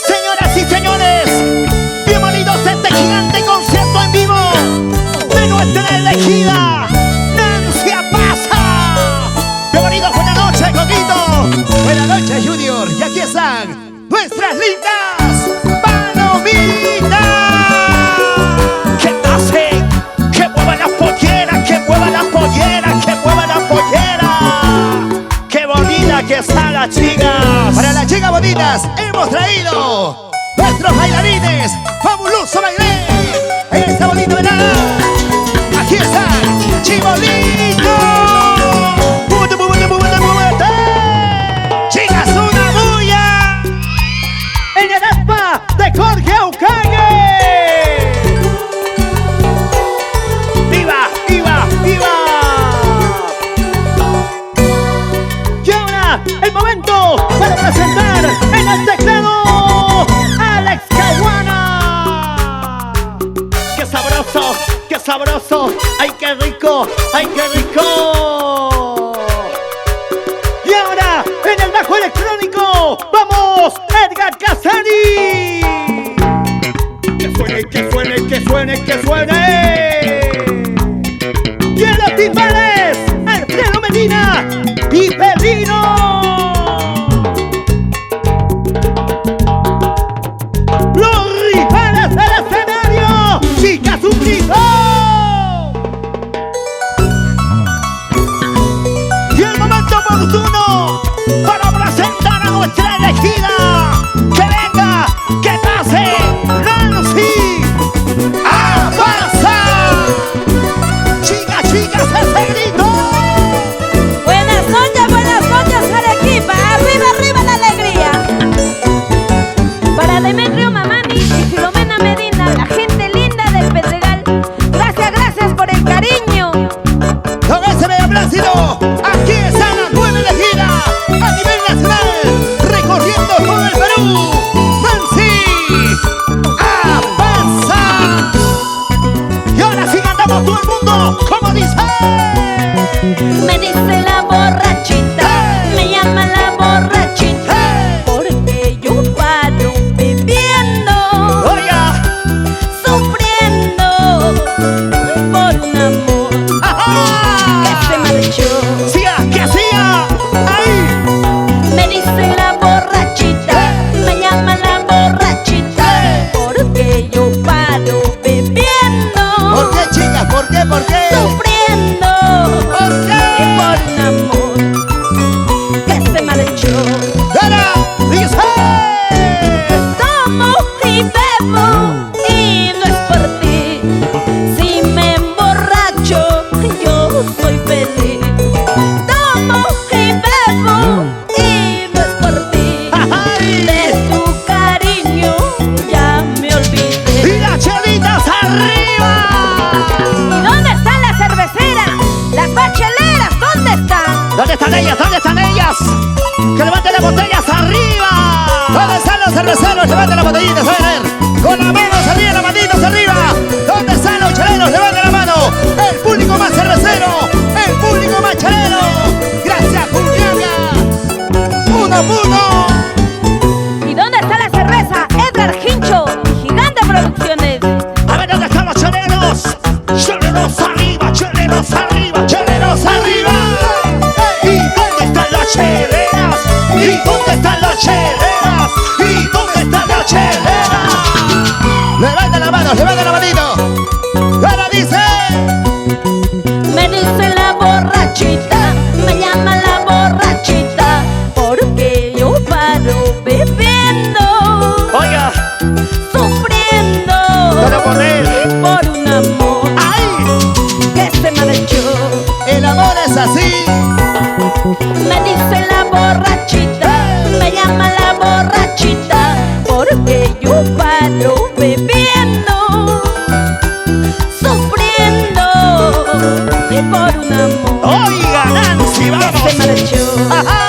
Señoras y señores, bienvenidos a este gigante concierto en vivo de nuestra elegida Nancy Apasa. Bienvenidos, buenas noches, Coquito. Buenas noches, Junior. Y aquí están nuestras lindas palomitas. Que hacen, que muevan las polleras, que muevan las polleras, que muevan las polleras. Qué bonita que están las chicas. Para las chicas bonitas hemos traído nuestros bailarines, fabuloso bailé. En esta bonita velada, aquí están, Chibolito. Chicas, una bulla en el aspa de Jorge Aucague. ¡Viva, viva, viva! Y ahora, el momento para presentar en el teclado Alex Caguana. ¡Qué sabroso! ¡Qué sabroso! ¡Ay, qué rico! ¡Ay, qué rico! Y ahora, en el bajo electrónico, ¡vamos, Edgar Casani! ¡Que suene, que suene, que suene, que suene! Y en los timbales, Alfredo Medina y Pelino. Los rivales del escenario, chicas, un grito. Y el momento oportuno para presentar a nuestra elegida. Que venga, que pase, Nancy Apasa. Chicas, chicas, ese grito. Buenas noches, Arequipa. Arriba, arriba la alegría. Para Demetrio Mamani y Filomena Medina, la gente linda del Pedregal. Gracias, gracias por el cariño. Con ese medio plácido, aquí está la nueva elegida a nivel nacional, recorriendo todo el Perú. Nancy Apasa. Y ahora sí cantamos todo el mundo, como dice. Me dice la borrachita, me llama la borrachita, porque yo paro bebiendo, Oiga, sufriendo por un amor que se marchó. siga, que siga. Ahí. Me dice la borrachita, me llama la borrachita, porque yo paro bebiendo, ¿Por qué, chicas? ¿Por qué? ¿Por qué? sufriendo ¿Por qué? por un amor que se marchó. Ahora dice. Tomo y bebo y no es por ti. Si me emborracho, yo soy feliz. Tomo y bebo y no es por ti. De tu cariño ya me olvidé. ¡Y las chelitas arriba! ¿Y dónde están las cerveceras? Las bacheleras, ¿dónde están? ¿Dónde están ellas? ¿Dónde están ellas? ¡Que levanten las botellas arriba! ¿Dónde están los cerveceros? Levanten las botellitas, a ver. Con las manos arriba, las manitos arriba. ¿Dónde están los cheleros? Levanten la mano. El público más cervecero, el público más chelero. Gracias, Juliana. Uno a uno. ¿Y dónde está la cerveza? Edgar Hincho, Gigante Producciones. A ver, ¿dónde están los cheleros? Cheleros arriba, cheleros arriba, cheleros arriba. ¿Y dónde están las cheleras? ¿Y dónde están las cheleras? ¿Y dónde están las cheleras? Levanten las manos, levanten la manito. Ahora dice. Me dice la borrachita, me llama la borrachita, porque yo paro bebiendo, Oiga, sufriendo pero por él. por un amor ¡Ay! que se marchó. El amor es así. Me dice la borrachita, me llama la borrachita, porque yo paro bebiendo, sufriendo por un amor Oiga, Nancy, que vamos. se marchó. ¡Ajá!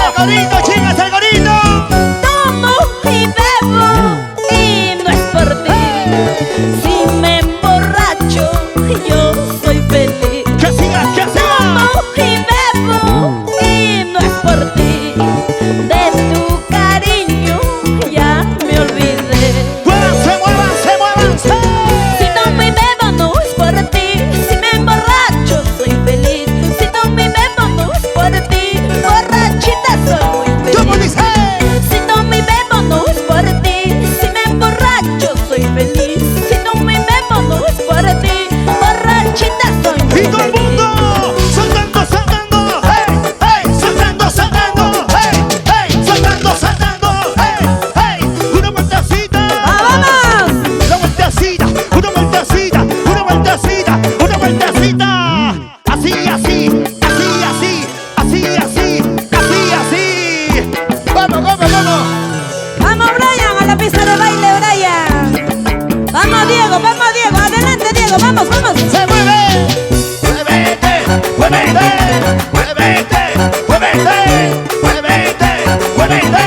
¡El gorito, chicas, el gorito! Tomo y bebo y no es por ti. Si me emborracho, yo soy feliz. ¡Que siga, que siga! Tomo y bebo y no es por ti. muévete, muévete, muévete, muévete,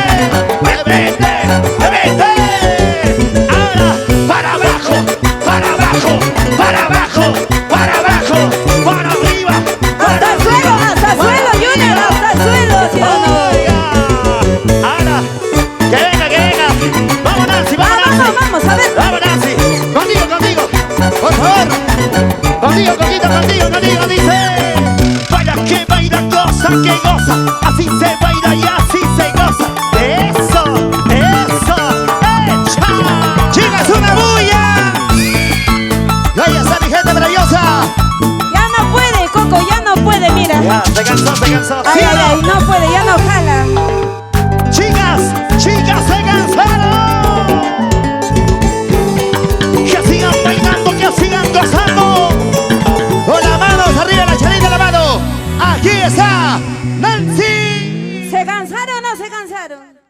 muévete, muévete. Ahora, para abajo, para abajo, para abajo, para abajo, para arriba, Hasta el suelo, Junior, hasta el suelo, ¿sí o no? Oiga. Ahora, que venga. Vamos, Nancy, vamos, Nancy. Vamos, a ver. Vamos, Nancy. Contigo, por favor. Contigo, dice. Baila que baila, goza que goza. Así se baila y así se goza. Eso, echa. Chicas, una bulla. Y ahí está mi gente maravillosa. Ya no puede, Coco, ya no puede, mira. Ya, se cansó. Ay, no puede, ya no jala. Chicas, se cansaron. Que sigan bailando, que sigan gozando. Con las manos arriba, la charita de la mano. Aquí está Nancy. ¿Se cansaron o no se cansaron?